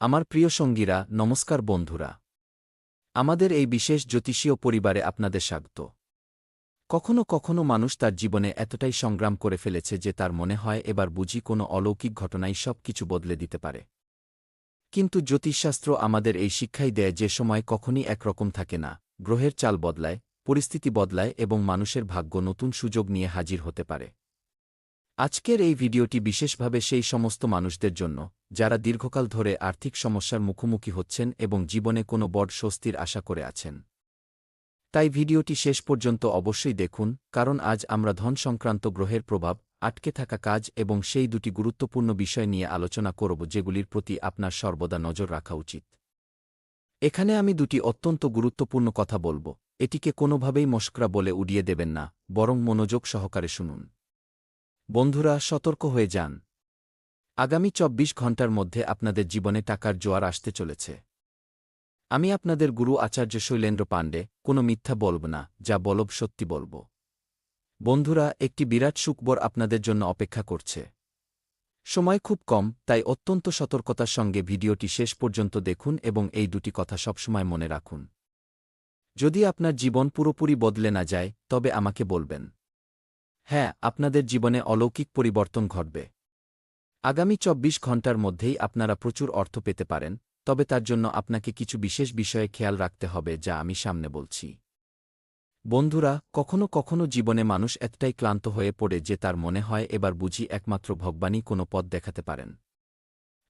আমার প্রিয় সঙ্গীরা, নমস্কার বন্ধুরা। আমাদের এই বিশেষ জ্যোতিষীয় পরিবারে আপনাদের স্বাগত। কখনো কখনো মানুষ তার জীবনে এতটাই সংগ্রাম করে ফেলেছে যে তার মনে হয় এবার বুঝি কোনো অলৌকিক ঘটনাই সব কিছু বদলে দিতে পারে। কিন্তু জ্যোতিষশাস্ত্র আমাদের এই শিক্ষাই দেয় যে সময় কখনই একরকম থাকে না, গ্রহের চাল বদলায়, পরিস্থিতি বদলায় এবং মানুষের ভাগ্য নতুন সুযোগ নিয়ে হাজির হতে পারে। আজকের এই ভিডিওটি বিশেষভাবে সেই সমস্ত মানুষদের জন্য যারা দীর্ঘকাল ধরে আর্থিক সমস্যার মুখোমুখি হচ্ছেন এবং জীবনে কোনো বড় স্বস্তির আশা করে আছেন। তাই ভিডিওটি শেষ পর্যন্ত অবশ্যই দেখুন, কারণ আজ আমরা ধন সংক্রান্ত গ্রহের প্রভাব, আটকে থাকা কাজ এবং সেই দুটি গুরুত্বপূর্ণ বিষয় নিয়ে আলোচনা করব যেগুলির প্রতি আপনার সর্বদা নজর রাখা উচিত। এখানে আমি দুটি অত্যন্ত গুরুত্বপূর্ণ কথা বলবো, এটিকে কোনোভাবেই মশকরা বলে উড়িয়ে দেবেন না, বরং মনোযোগ সহকারে শুনুন। বন্ধুরা, সতর্ক হয়ে যান। আগামী ২৪ ঘণ্টার মধ্যে আপনাদের জীবনে টাকার জোয়ার আসতে চলেছে। আমি আপনাদের গুরু আচার্য শৈলেন্দ্র পাণ্ডে কোনো মিথ্যা বলব না, যা বলব সত্যি বলব। বন্ধুরা, একটি বিরাট সুখবর আপনাদের জন্য অপেক্ষা করছে। সময় খুব কম, তাই অত্যন্ত সতর্কতার সঙ্গে ভিডিওটি শেষ পর্যন্ত দেখুন এবং এই দুটি কথা সবসময় মনে রাখুন। যদি আপনার জীবন পুরোপুরি বদলে না যায়, তবে আমাকে বলবেন। হ্যাঁ, আপনাদের জীবনে অলৌকিক পরিবর্তন ঘটবে। আগামী ২৪ ঘণ্টার মধ্যেই আপনারা প্রচুর অর্থ পেতে পারেন, তবে তার জন্য আপনাকে কিছু বিশেষ বিষয়ে খেয়াল রাখতে হবে যা আমি সামনে বলছি। বন্ধুরা, কখনো কখনো জীবনে মানুষ এতটাই ক্লান্ত হয়ে পড়ে যে তার মনে হয় এবার বুঝি একমাত্র ভগবানই কোনো পথ দেখাতে পারেন।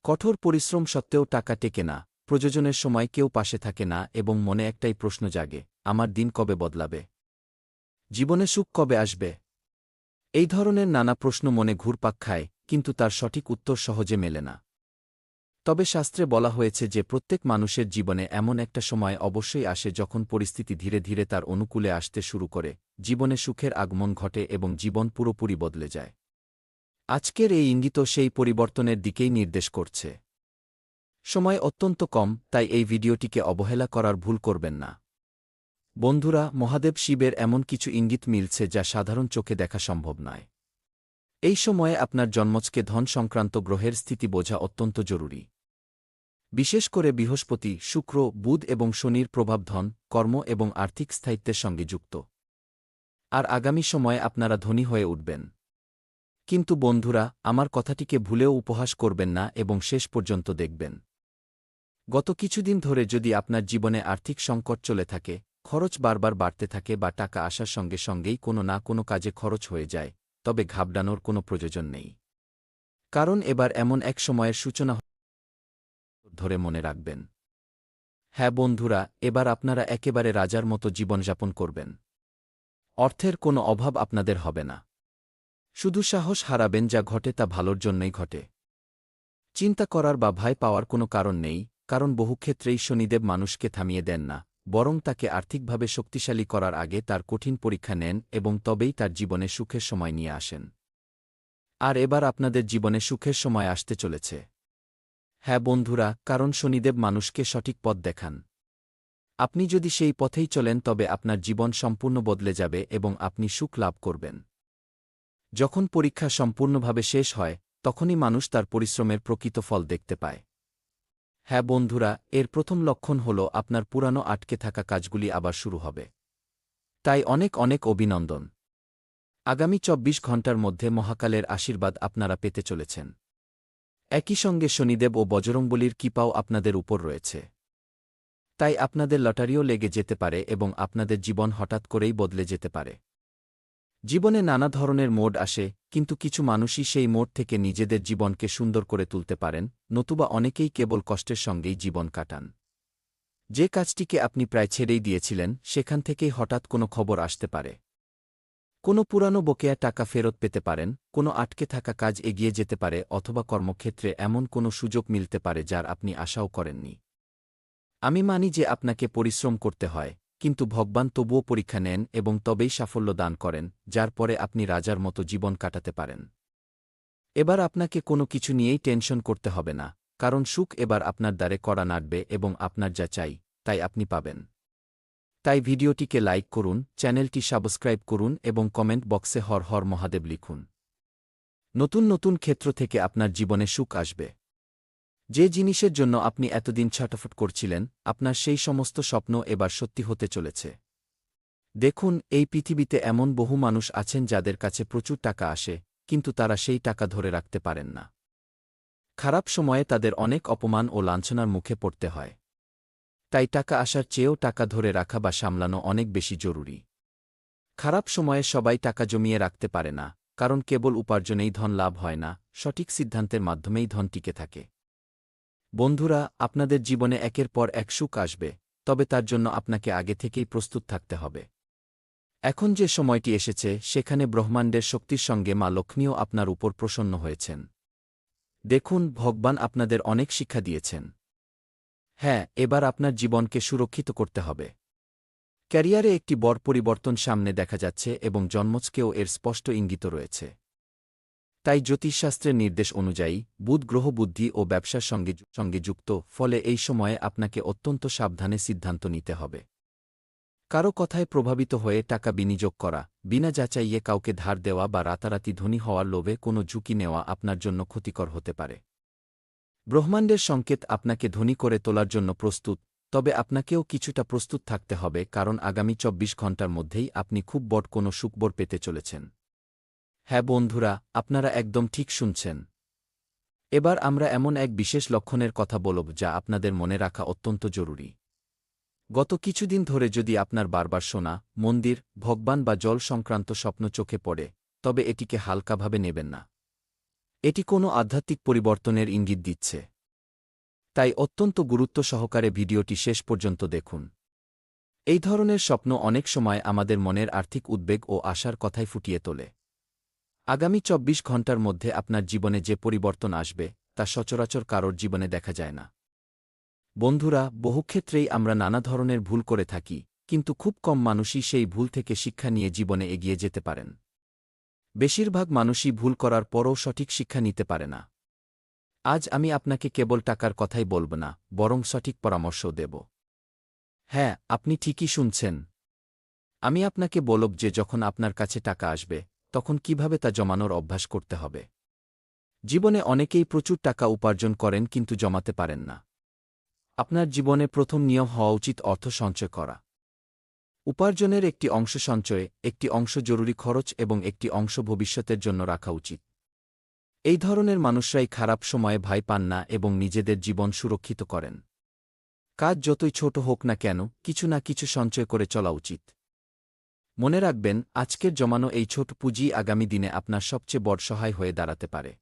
কঠোর পরিশ্রম সত্ত্বেও টাকা টেকে না, প্রয়োজনের সময় কেউ পাশে থাকে না এবং মনে একটাই প্রশ্ন জাগে, আমার দিন কবে বদলাবে? জীবনে সুখ কবে আসবে? এই ধরনের নানা প্রশ্ন মনে ঘুরপাক খায়, কিন্তু তার সঠিক উত্তর সহজে মেলে না। তবে শাস্ত্রে বলা হয়েছে যে প্রত্যেক মানুষের জীবনে এমন একটা সময় অবশ্যই আসে যখন পরিস্থিতি ধীরে ধীরে তার অনুকূলে আসতে শুরু করে, জীবনে সুখের আগমন ঘটে এবং জীবন পুরোপুরি বদলে যায়। আজকের এই ইঙ্গিতও সেই পরিবর্তনের দিকেই নির্দেশ করছে। সময় অত্যন্ত কম, তাই এই ভিডিওটিকে অবহেলা করার ভুল করবেন না। বন্ধুরা, মহাদেব শিবের এমন কিছু ইঙ্গিত মিলছে যা সাধারণ চোখে দেখা সম্ভব নয়। এই সময়ে আপনার জন্মছকে ধন সংক্রান্ত গ্রহের স্থিতি বোঝা অত্যন্ত জরুরি। বিশেষ করে বৃহস্পতি, শুক্র, বুধ এবং শনির প্রভাব ধন, কর্ম এবং আর্থিক স্থায়িত্বের সঙ্গে যুক্ত। আর আগামী সময়ে আপনারা ধনী হয়ে উঠবেন। কিন্তু বন্ধুরা, আমার কথাটিকে ভুলেও উপহাস করবেন না এবং শেষ পর্যন্ত দেখবেন। গত কিছুদিন ধরে যদি আপনার জীবনে আর্থিক সংকট চলে থাকে, খরচ বারবার বাড়তে থাকে বা টাকা আসার সঙ্গে সঙ্গেই কোনো না কোনো কাজে খরচ হয়ে যায়, তবে ঘাবড়ানোর কোনো প্রয়োজন নেই। কারণ এবার এমন এক সময়ের সূচনা ধরে মনে রাখবেন। হ্যাঁ বন্ধুরা, এবার আপনারা একেবারে রাজার মতো জীবনযাপন করবেন। অর্থের কোনো অভাব আপনাদের হবে না। শুধু সাহস হারাবেন, যা ঘটে তা ভালোর জন্যই ঘটে। চিন্তা করার বা ভয় পাওয়ার কোনো কারণ নেই, কারণ বহু ক্ষেত্রেই শনিদেব মানুষকে থামিয়ে দেন না, বরং তাকে আর্থিকভাবে শক্তিশালী করার আগে তার কঠিন পরীক্ষা নেন এবং তবেই তার জীবনে সুখের সময় নিয়ে আসেন। আর এবার আপনাদের জীবনে সুখের সময় আসতে চলেছে। হ্যাঁ বন্ধুরা, কারণ শনিদেব মানুষকে সঠিক পথ দেখান। আপনি যদি সেই পথেই চলেন তবে আপনার জীবন সম্পূর্ণ বদলে যাবে এবং আপনি সুখ লাভ করবেন। যখন পরীক্ষা সম্পূর্ণভাবে শেষ হয়, তখনই মানুষ তার পরিশ্রমের প্রকৃত ফল দেখতে পায়। হ্যাঁ বন্ধুরা, এর প্রথম লক্ষণ হল আপনার পুরানো আটকে থাকা কাজগুলি আবার শুরু হবে। তাই অনেক অনেক অভিনন্দন। আগামী ২৪ ঘণ্টার মধ্যে মহাকালের আশীর্বাদ আপনারা পেতে চলেছেন। একই সঙ্গে শনিদেব ও বজরংবলীর কৃপাও আপনাদের উপর রয়েছে। তাই আপনাদের লটারিও লেগে যেতে পারে এবং আপনাদের জীবন হঠাৎ করেই বদলে যেতে পারে। জীবনে নানা ধরনের মোড আসে, কিন্তু কিছু মানুষই সেই মোড থেকে নিজেদের জীবনকে সুন্দর করে তুলতে পারেন, নতুবা অনেকেই কেবল কষ্টের সঙ্গেই জীবন কাটান। যে কাজটিকে আপনি প্রায় ছেড়েই দিয়েছিলেন, সেখান থেকেই হঠাৎ কোনো খবর আসতে পারে। কোনো পুরানো বকেয়া টাকা ফেরত পেতে পারেন, কোনো আটকে থাকা কাজ এগিয়ে যেতে পারে অথবা কর্মক্ষেত্রে এমন কোনো সুযোগ মিলতে পারে যার আপনি আশাও করেননি। আমি মানি যে আপনাকে পরিশ্রম করতে হয়, কিন্তু ভগবান তবুও পরীক্ষা নেন এবং তবেই সাফল্য দান করেন, যার পরে আপনি রাজার মতো জীবন কাটাতে পারেন। এবার আপনাকে কোনো কিছু নিয়েই টেনশন করতে হবে না, কারণ সুখ এবার আপনার দ্বারে কড়া নাড়বে এবং আপনার যা চাই, তাই আপনি পাবেন। তাই ভিডিওটিকে লাইক করুন, চ্যানেলটি সাবস্ক্রাইব করুন এবং কমেন্ট বক্সে হর হর মহাদেব লিখুন। নতুন নতুন ক্ষেত্র থেকে আপনার জীবনে সুখ আসবে। যে জিনিসের জন্য আপনি এতদিন ছটফট করছিলেন, আপনার সেই সমস্ত স্বপ্ন এবার সত্যি হতে চলেছে। দেখুন, এই পৃথিবীতে এমন বহু মানুষ আছেন যাদের কাছে প্রচুর টাকা আসে, কিন্তু তারা সেই টাকা ধরে রাখতে পারেন না। খারাপ সময়ে তাদের অনেক অপমান ও লাঞ্ছনার মুখে পড়তে হয়। তাই টাকা আসার চেয়েও টাকা ধরে রাখা বা সামলানো অনেক বেশি জরুরি। খারাপ সময়ে সবাই টাকা জমিয়ে রাখতে পারে না, কারণ কেবল উপার্জনেই ধন লাভ হয় না, সঠিক সিদ্ধান্তের মাধ্যমেই ধন টিকে থাকে। বন্ধুরা, আপনাদের জীবনে একের পর এক সুখ আসবে, তবে তার জন্য আপনাকে আগে থেকেই প্রস্তুত থাকতে হবে। এখন যে সময়টি এসেছে, সেখানে ব্রহ্মাণ্ডের শক্তির সঙ্গে মা লক্ষ্মীও আপনার উপর প্রসন্ন হয়েছেন। দেখুন, ভগবান আপনাদের অনেক শিক্ষা দিয়েছেন। হ্যাঁ, এবার আপনার জীবনকে সুরক্ষিত করতে হবে। ক্যারিয়ারে একটি বড় পরিবর্তন সামনে দেখা যাচ্ছে এবং জন্মছকেও এর স্পষ্ট ইঙ্গিত রয়েছে। তাই জ্যোতিষশাস্ত্রের নির্দেশ অনুযায়ী বুধ গ্রহ বুদ্ধি ও ব্যবসার সঙ্গে যুক্ত, ফলে এই সময়ে আপনাকে অত্যন্ত সাবধানে সিদ্ধান্ত নিতে হবে। কারো কথায় প্রভাবিত হয়ে টাকা বিনিয়োগ করা, বিনা যাচাইয়ে কাউকে ধার দেওয়া বা রাতারাতি ধনী হওয়ার লোভে কোনো ঝুঁকি নেওয়া আপনার জন্য ক্ষতিকর হতে পারে। ব্রহ্মাণ্ডের সংকেত আপনাকে ধনী করে তোলার জন্য প্রস্তুত, তবে আপনাকেও কিছুটা প্রস্তুত থাকতে হবে, কারণ আগামী ২৪ ঘণ্টার মধ্যেই আপনি খুব বড় কোনো সুখবর পেতে চলেছেন। হ্যাঁ বন্ধুরা, আপনারা একদম ঠিক শুনছেন। এবার আমরা এমন এক বিশেষ লক্ষণের কথা বলব যা আপনাদের মনে রাখা অত্যন্ত জরুরি। গত কিছুদিন ধরে যদি আপনার বারবার শোনা, মন্দির, ভগবান বা জল সংক্রান্ত স্বপ্ন চোখে পড়ে, তবে এটিকে হালকাভাবে নেবেন না। এটি কোনো আধ্যাত্মিক পরিবর্তনের ইঙ্গিত দিচ্ছে। তাই অত্যন্ত গুরুত্ব সহকারে ভিডিওটি শেষ পর্যন্ত দেখুন। এই ধরনের স্বপ্ন অনেক সময় আমাদের মনের আর্থিক উদ্বেগ ও আশার কথাই ফুটিয়ে তোলে। আগামী ২৪ ঘণ্টার মধ্যে আপনার জীবনে যে পরিবর্তন আসবে, তা সচরাচর কারোর জীবনে দেখা যায় না। বন্ধুরা, বহুক্ষেত্রেই আমরা নানা ধরনের ভুল করে থাকি, কিন্তু খুব কম মানুষই সেই ভুল থেকে শিক্ষা নিয়ে জীবনে এগিয়ে যেতে পারেন। বেশিরভাগ মানুষই ভুল করার পরও সঠিক শিক্ষা নিতে পারে না। আজ আমি আপনাকে কেবল টাকার কথাই বলব না, বরং সঠিক পরামর্শও দেব। হ্যাঁ, আপনি ঠিকই শুনছেন। আমি আপনাকে বলব যে যখন আপনার কাছে টাকা আসবে, তখন কিভাবে তা জমানোর অভ্যাস করতে হবে। জীবনে অনেকেই প্রচুর টাকা উপার্জন করেন কিন্তু জমাতে পারেন না। আপনার জীবনে প্রথম নিয়ম হওয়া উচিত অর্থ সঞ্চয় করা। উপার্জনের একটি অংশ সঞ্চয়ে, একটি অংশ জরুরি খরচ এবং একটি অংশ ভবিষ্যতের জন্য রাখা উচিত। এই ধরনের মানুষরাই খারাপ সময়ে ভয় পান না এবং নিজেদের জীবন সুরক্ষিত করেন। কাজ যতই ছোট হোক না কেন, কিছু না কিছু সঞ্চয় করে চলা উচিত। মনে রাখবেন, আজকের জমানো এই ছোট পুঁজি আগামী দিনে আপনার সবচেয়ে বড় সহায় হয়ে দাঁড়াতে পারে।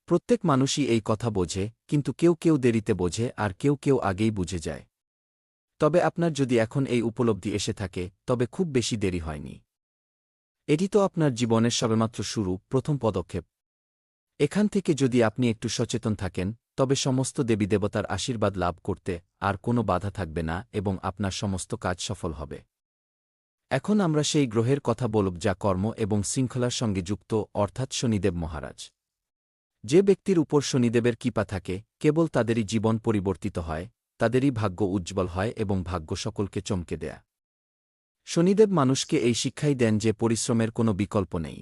প্রত্যেক মানুষই এই কথা বোঝে, কিন্তু কেউ কেউ দেরিতে বোঝে আর কেউ কেউ আগেই বুঝে যায়। তবে আপনার যদি এখন এই উপলব্ধি এসে থাকে, তবে খুব বেশি দেরি হয়নি। এটি তো আপনার জীবনের সবেমাত্র শুরু, প্রথম পদক্ষেপ। এখান থেকে যদি আপনি একটু সচেতন থাকেন, তবে সমস্ত দেবীদেবতার আশীর্বাদ লাভ করতে আর কোনো বাধা থাকবে না এবং আপনার সমস্ত কাজ সফল হবে। এখন আমরা সেই গ্রহের কথা বলব যা কর্ম এবং শৃঙ্খলার সঙ্গে যুক্ত, অর্থাৎ শনিদেব মহারাজ। যে ব্যক্তির উপর শনিদেবের কৃপা থাকে, কেবল তাদেরই জীবন পরিবর্তিত হয়, তাদেরই ভাগ্য উজ্জ্বল হয় এবং ভাগ্য সকলকে চমকে দেয়া। শনিদেব মানুষকে এই শিক্ষাই দেন যে পরিশ্রমের কোনো বিকল্প নেই।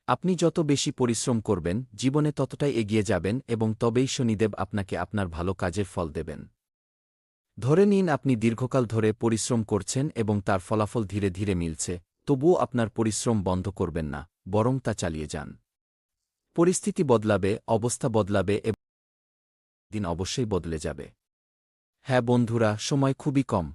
আপনি যত বেশি পরিশ্রম করবেন, জীবনে ততটাই এগিয়ে যাবেন এবং তবেই শনিদেব আপনাকে আপনার ভালো কাজের ফল দেবেন। ধরে নিন আপনি দীর্ঘকাল ধরে পরিশ্রম করছেন এবং তার ফলাফল ধীরে ধীরে মিলছে, তবুও আপনার পরিশ্রম বন্ধ করবেন না, বরং তা চালিয়ে যান। পরিস্থিতি বদলাবে, অবস্থা বদলাবে এবং দিন অবশ্যই বদলে যাবে। হ্যাঁ বন্ধুরা, সময় খুবই কম।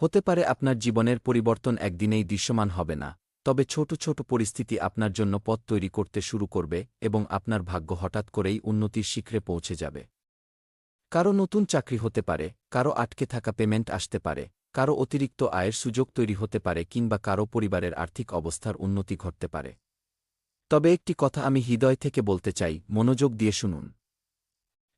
হতে পারে আপনার জীবনের পরিবর্তন একদিনেই দৃশ্যমান হবে না, তবে ছোট ছোট পরিস্থিতি আপনার জন্য পথ তৈরি করতে শুরু করবে এবং আপনার ভাগ্য হঠাৎ করেই উন্নতির শিখরে পৌঁছে যাবে। কারো নতুন চাকরি হতে পারে, কারো আটকে থাকা পেমেন্ট আসতে পারে, কারো অতিরিক্ত আয়ের সুযোগ তৈরি হতে পারে কিংবা কারো পরিবারের আর্থিক অবস্থার উন্নতি ঘটতে পারে। তবে একটি কথা আমি হৃদয় থেকে বলতে চাই, মনোযোগ দিয়ে শুনুন।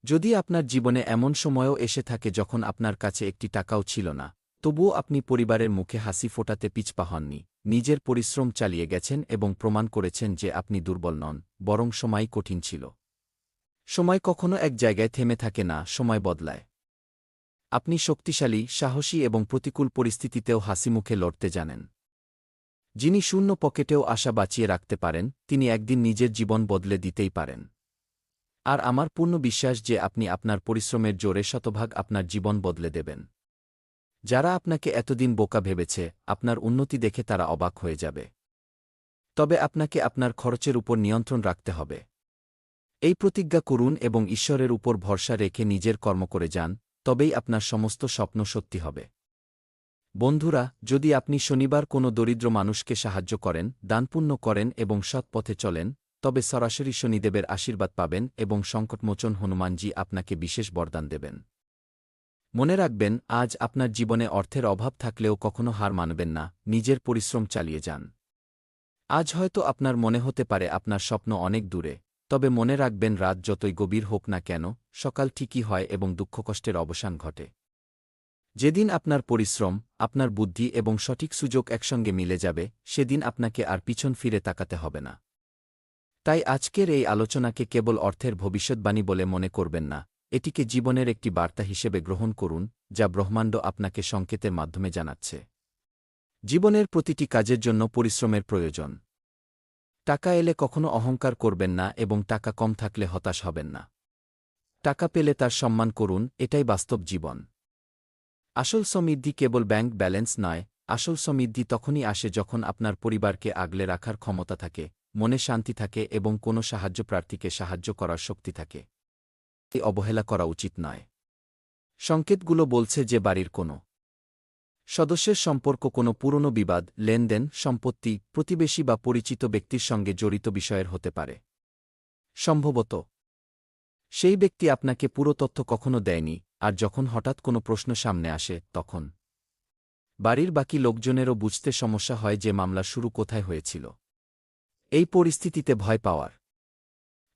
যদি আপনার জীবনে এমন সময়ও এসে থাকে যখন আপনার কাছে একটি টাকাও ছিল না, তবুও আপনি পরিবারের মুখে হাসি ফোটাতে পিছপা হননি, নিজের পরিশ্রম চালিয়ে গেছেন এবং প্রমাণ করেছেন যে আপনি দুর্বল নন, বরং সময় কঠিন ছিল। সময় কখনো এক জায়গায় থেমে থাকে না, সময় বদলায়। আপনি শক্তিশালী, সাহসী এবং প্রতিকূল পরিস্থিতিতেও হাসিমুখে লড়তে জানেন। যিনি শূন্য পকেটেও আশা বাঁচিয়ে রাখতে পারেন, তিনি একদিন নিজের জীবন বদলে দিতেই পারেন। আর আমার পূর্ণ বিশ্বাস যে আপনি আপনার পরিশ্রমের জোরে শতভাগ আপনার জীবন বদলে দেবেন। যারা আপনাকে এতদিন বোকা ভেবেছে, আপনার উন্নতি দেখে তারা অবাক হয়ে যাবে। তবে আপনাকে আপনার খরচের উপর নিয়ন্ত্রণ রাখতে হবে। এই প্রতিজ্ঞা করুন এবং ঈশ্বরের উপর ভরসা রেখে নিজের কর্ম করে যান, তবেই আপনার সমস্ত স্বপ্ন সত্যি হবে। বন্ধুরা, যদি আপনি শনিবার কোনো দরিদ্র মানুষকে সাহায্য করেন, দানপুণ্য করেন এবং সৎ পথে চলেন, তবে সরাসরি শনিদেবের আশীর্বাদ পাবেন এবং সংকটমোচন হনুমানজি আপনাকে বিশেষ বরদান দেবেন। মনে রাখবেন, আজ আপনার জীবনে অর্থের অভাব থাকলেও কখনো হার মানবেন না, নিজের পরিশ্রম চালিয়ে যান। আজ হয়তো আপনার মনে হতে পারে আপনার স্বপ্ন অনেক দূরে, তবে মনে রাখবেন রাত যতই গভীর হোক না কেন, সকাল ঠিকই হয় এবং দুঃখকষ্টের অবসান ঘটে। যেদিন আপনার পরিশ্রম, আপনার বুদ্ধি এবং সঠিক সুযোগ একসঙ্গে মিলে যাবে, সেদিন আপনাকে আর পিছন ফিরে তাকাতে হবে না। তাই আজকের এই আলোচনাকে কেবল অর্থের ভবিষ্যৎবাণী বলে মনে করবেন না, এটিকে জীবনের একটি বার্তা হিসেবে গ্রহণ করুন, যা ব্রহ্মাণ্ড আপনাকে সংকেতের মাধ্যমে জানাচ্ছে। জীবনের প্রতিটি কাজের জন্য পরিশ্রমের প্রয়োজন। টাকা এলে কখনো অহংকার করবেন না এবং টাকা কম থাকলে হতাশ হবেন না। টাকা পেলে তার সম্মান করুন, এটাই বাস্তব জীবন। আসল সমৃদ্ধি কেবল ব্যাংক ব্যালেন্স নয়, আসল সমৃদ্ধি তখনই আসে যখন আপনার পরিবারকে আগলে রাখার ক্ষমতা থাকে, মনে শান্তি থাকে এবং কোনো সাহায্যপ্রার্থীকে সাহায্য করার শক্তি থাকে। এই অবহেলা করা উচিত নয়। সংকেতগুলো বলছে যে বাড়ির কোনো সদস্যের সম্পর্ক কোনো পুরনো বিবাদ, লেনদেন, সম্পত্তি, প্রতিবেশী বা পরিচিত ব্যক্তির সঙ্গে জড়িত বিষয়ের হতে পারে। সম্ভবত সেই ব্যক্তি আপনাকে পুরো তথ্য কখনো দেয়নি, আর যখন হঠাৎ কোনো প্রশ্ন সামনে আসে, তখন বাড়ির বাকি লোকজনেরও বুঝতে সমস্যা হয় যে মামলা শুরু কোথায় হয়েছিল। এই পরিস্থিতিতে ভয় পাওয়ার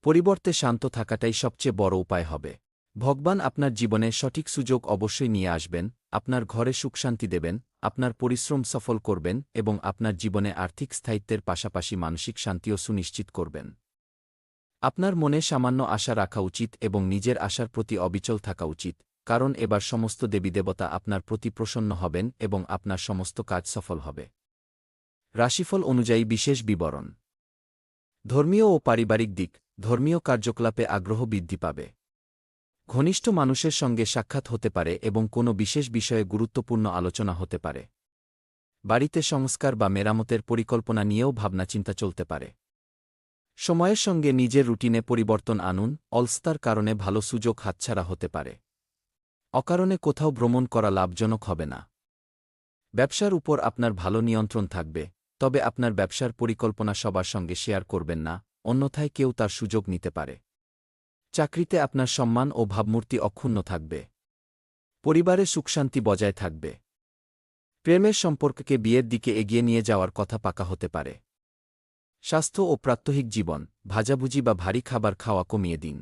পরিবর্তে শান্ত থাকাটাই সবচেয়ে বড় উপায় হবে। ভগবান আপনার জীবনে সঠিক সুযোগ অবশ্যই নিয়ে আসবেন, আপনার ঘরে সুখশান্তি দেবেন, আপনার পরিশ্রম সফল করবেন এবং আপনার জীবনে আর্থিক স্থায়িত্বের পাশাপাশি মানসিক শান্তিও সুনিশ্চিত করবেন। আপনার মনে সামান্য আশা রাখা উচিত এবং নিজের আশার প্রতি অবিচল থাকা উচিত, কারণ এবার সমস্ত দেবীদেবতা আপনার প্রতি প্রসন্ন হবেন এবং আপনার সমস্ত কাজ সফল হবে। রাশিফল অনুযায়ী বিশেষ বিবরণ। ধর্মীয় ও পারিবারিক দিক। ধর্মীয় কার্যকলাপে আগ্রহ বৃদ্ধি পাবে। ঘনিষ্ঠ মানুষের সঙ্গে সাক্ষাৎ হতে পারে এবং কোনো বিশেষ বিষয়ে গুরুত্বপূর্ণ আলোচনা হতে পারে। বাড়িতে সংস্কার বা মেরামতের পরিকল্পনা নিয়েও ভাবনাচিন্তা চলতে পারে। সময়ের সঙ্গে নিজের রুটিনে পরিবর্তন আনুন, অলস্তার কারণে ভালো সুযোগ হাতছাড়া হতে পারে। অকারণে কোথাও ভ্রমণ করা লাভজনক হবে না। ব্যবসার উপর আপনার ভালো নিয়ন্ত্রণ থাকবে, তবে আপনার ব্যবসার পরিকল্পনা সবার সঙ্গে শেয়ার করবেন না, অন্যথায় কেউ তার সুযোগ নিতে পারে। চাকরিতে আপনার সম্মান ও ভাবমূর্তি অক্ষুণ্ণ থাকবে। পরিবারে সুখশান্তি বজায় থাকবে। প্রেমের সম্পর্ককে বিয়ের দিকে এগিয়ে নিয়ে যাওয়ার কথা পাকা হতে পারে। স্বাস্থ্য ও প্রাত্যহিক জীবন। ভাজাভুজি বা ভারী খাবার খাওয়া কমিয়ে দিন।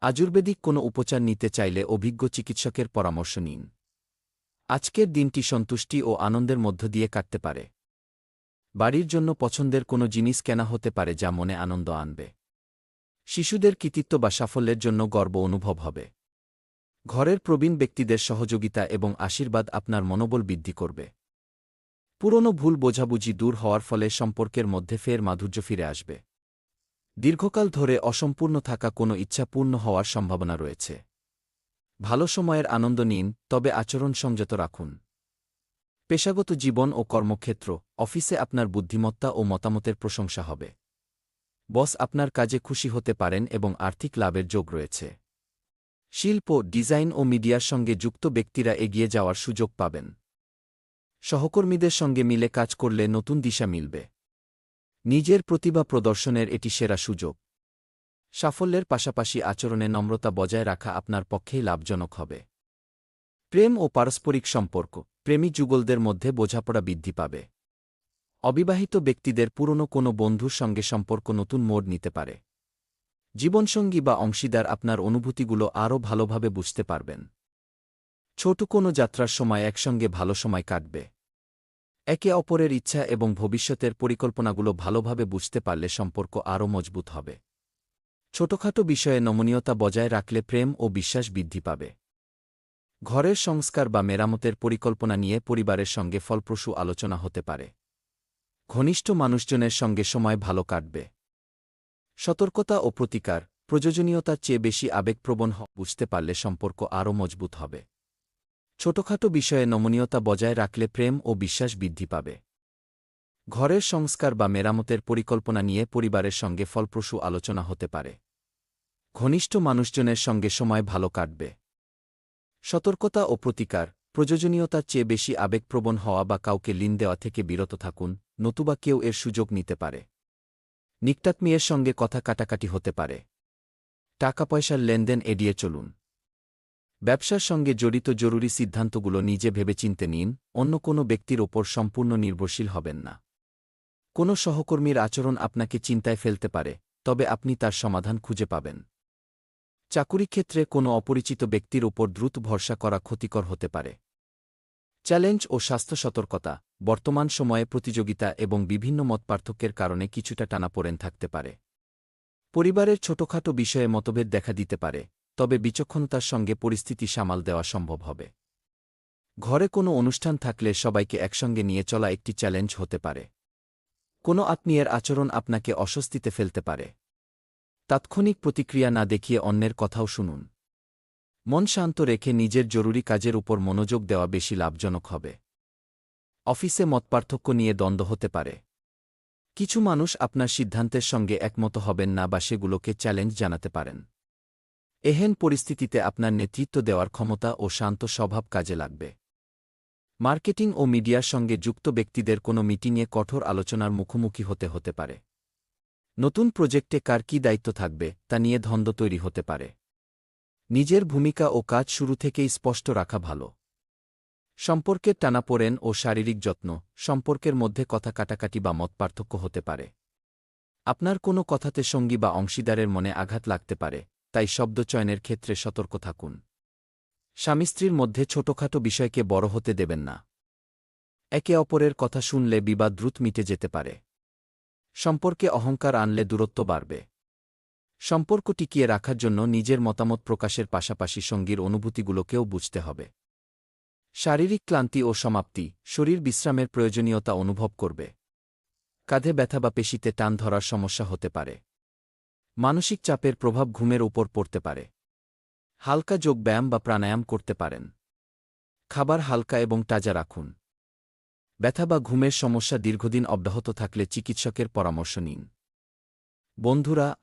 আয়ুর্বেদিক কোনো উপচার নিতে চাইলে অভিজ্ঞ চিকিৎসকের পরামর্শ নিন। আজকের দিনটি সন্তুষ্টি ও আনন্দের মধ্য দিয়ে কাটতে পারে। বাড়ির জন্য পছন্দের কোনো জিনিস কেনা হতে পারে যা মনে আনন্দ আনবে। শিশুদের কৃতিত্ব বা সাফল্যের জন্য গর্ব অনুভব হবে। ঘরের প্রবীণ ব্যক্তিদের সহযোগিতা এবং আশীর্বাদ আপনার মনোবল বৃদ্ধি করবে। পুরনো ভুল বোঝাবুঝি দূর হওয়ার ফলে সম্পর্কের মধ্যে ফের মাধুর্য ফিরে আসবে। দীর্ঘকাল ধরে অসম্পূর্ণ থাকা কোনো ইচ্ছা পূর্ণ হওয়ার সম্ভাবনা রয়েছে। ভালো সময়ের আনন্দ নিন, তবে আচরণ সংযত রাখুন। পেশাগত জীবন ও কর্মক্ষেত্র। অফিসে আপনার বুদ্ধিমত্তা ও মতামতের প্রশংসা হবে। বস আপনার কাজে খুশি হতে পারেন এবং আর্থিক লাভের যোগ রয়েছে। শিল্প, ডিজাইন ও মিডিয়ার সঙ্গে যুক্ত ব্যক্তিরা এগিয়ে যাওয়ার সুযোগ পাবেন। সহকর্মীদের সঙ্গে মিলে কাজ করলে নতুন দিশা মিলবে। নিজের প্রতিভা প্রদর্শনের এটি সেরা সুযোগ। সাফল্যের পাশাপাশি আচরণে নম্রতা বজায় রাখা আপনার পক্ষেই লাভজনক হবে। প্রেম ও পারস্পরিক সম্পর্ক। প্রেমী যুগলদের মধ্যে বোঝাপড়া বৃদ্ধি পাবে। অবিবাহিত ব্যক্তিদের পুরনো কোনো বন্ধুর সঙ্গে সম্পর্ক নতুন মোড় নিতে পারে। জীবনসঙ্গী বা অংশীদার আপনার অনুভূতিগুলো আরও ভালোভাবে বুঝতে পারবেন। ছোট কোনো যাত্রার সময় একসঙ্গে ভালো সময় কাটবে। একে অপরের ইচ্ছা এবং ভবিষ্যতের পরিকল্পনাগুলো ভালোভাবে বুঝতে পারলে সম্পর্ক আরও মজবুত হবে। ছোটখাটো বিষয়ে নমনীয়তা বজায় রাখলে প্রেম ও বিশ্বাস বৃদ্ধি পাবে। ঘরের সংস্কার বা মেরামতের পরিকল্পনা নিয়ে পরিবারের সঙ্গে ফলপ্রসূ আলোচনা হতে পারে। ঘনিষ্ঠ মানুষজনের সঙ্গে সময় ভালো কাটবে। সতর্কতা ও প্রতিকার। প্রয়োজনীয়তার চেয়ে বেশি আবেগপ্রবণ বুঝতে পারলে সম্পর্ক আরও মজবুত হবে। ছোটখাটো বিষয়ে নমনীয়তা বজায় রাখলে প্রেম ও বিশ্বাস বৃদ্ধি পাবে। ঘরের সংস্কার বা মেরামতের পরিকল্পনা নিয়ে পরিবারের সঙ্গে ফলপ্রসূ আলোচনা হতে পারে। ঘনিষ্ঠ মানুষজনের সঙ্গে সময় ভালো কাটবে। সতর্কতা ও প্রতিকার, প্রয়োজনীয়তার চেয়ে বেশি আবেগপ্রবণ হওয়া বা কাউকে ঋণ দেওয়া থেকে বিরত থাকুন, নতুবা কেউ এর সুযোগ নিতে পারে। নিকটাত্মীয়ের সঙ্গে কথা কাটাকাটি হতে পারে। টাকা-পয়সার লেনদেন এড়িয়ে চলুন। ব্যবসার সঙ্গে জড়িত জরুরি সিদ্ধান্তগুলো নিজে ভেবেচিন্তে নিন, অন্য কোনো ব্যক্তির ওপর সম্পূর্ণ নির্ভরশীল হবেন না। কোনো সহকর্মীর আচরণ আপনাকে চিন্তায় ফেলতে পারে, তবে আপনি তার সমাধান খুঁজে পাবেন। চাকুরি ক্ষেত্রে কোনো অপরিচিত ব্যক্তির ওপর দ্রুত ভরসা করা ক্ষতিকর হতে পারে। চ্যালেঞ্জ ও স্বাস্থ্য সতর্কতা, বর্তমান সময়ে প্রতিযোগিতা এবং বিভিন্ন মতপার্থক্যের কারণে কিছুটা টানাপোড়েন থাকতে পারে। পরিবারের ছোটখাটো বিষয়ে মতভেদ দেখা দিতে পারে, তবে বিচক্ষণতার সঙ্গে পরিস্থিতি সামাল দেওয়া সম্ভব হবে। ঘরে কোনো অনুষ্ঠান থাকলে সবাইকে একসঙ্গে নিয়ে চলা একটি চ্যালেঞ্জ হতে পারে। কোনো আত্মীয়ের আচরণ আপনাকে অস্বস্তিতে ফেলতে পারে। তাৎক্ষণিক প্রতিক্রিয়া না দেখিয়ে অন্যের কথাও শুনুন। মন শান্ত রেখে নিজের জরুরি কাজের উপর মনোযোগ দেওয়া বেশি লাভজনক হবে। অফিসে মতপার্থক্য নিয়ে দ্বন্দ্ব হতে পারে। কিছু মানুষ আপনার সিদ্ধান্তের সঙ্গে একমত হবেন না বা সেগুলোকে চ্যালেঞ্জ জানাতে পারেন। এহেন পরিস্থিতিতে আপনার নেতৃত্ব দেওয়ার ক্ষমতা ও শান্ত স্বভাব কাজে লাগবে। মার্কেটিং ও মিডিয়ার সঙ্গে যুক্ত ব্যক্তিদের কোনো মিটিংয়ে কঠোর আলোচনার মুখোমুখি হতে পারে। নতুন প্রজেক্টে কার কী দায়িত্ব থাকবে তা নিয়ে দ্বন্দ্ব তৈরি হতে পারে। নিজের ভূমিকা ও কাজ শুরু থেকেই স্পষ্ট রাখা ভালো। সম্পর্কের টানাপোড়েন ও শারীরিক যত্ন, সম্পর্কের মধ্যে কথা কাটাকাটি বা মতপার্থক্য হতে পারে। আপনার কোনো কথাতে সঙ্গী বা অংশীদারের মনে আঘাত লাগতে পারে, তাই শব্দচয়নের ক্ষেত্রে সতর্ক থাকুন। স্বামী-স্ত্রীর মধ্যে ছোটখাটো বিষয়কে বড় হতে দেবেন না। একে অপরের কথা শুনলে বিবাদ দ্রুত মিটে যেতে পারে। সম্পর্কে অহংকার আনলে দূরত্ব বাড়বে। সম্পর্ক টিকিয়ে রাখার জন্য নিজের মতামত প্রকাশের পাশাপাশি সঙ্গীর অনুভূতিগুলোকেও বুঝতে হবে। শারীরিক ক্লান্তি ও সমাপ্তি, শরীর বিশ্রামের প্রয়োজনীয়তা অনুভব করবে। কাঁধে ব্যথা বা পেশিতে টান ধরার সমস্যা হতে পারে। মানসিক চাপের প্রভাব ঘুমের উপর পড়তে পারে। হালকা যোগব্যায়াম বা প্রাণায়াম করতে পারেন। খাবার হালকা এবং তাজা রাখুন। ব্যথা বা ঘুমের সমস্যা দীর্ঘদিন অব্যাহত থাকলে চিকিৎসকের পরামর্শ নিন। বন্ধুরা,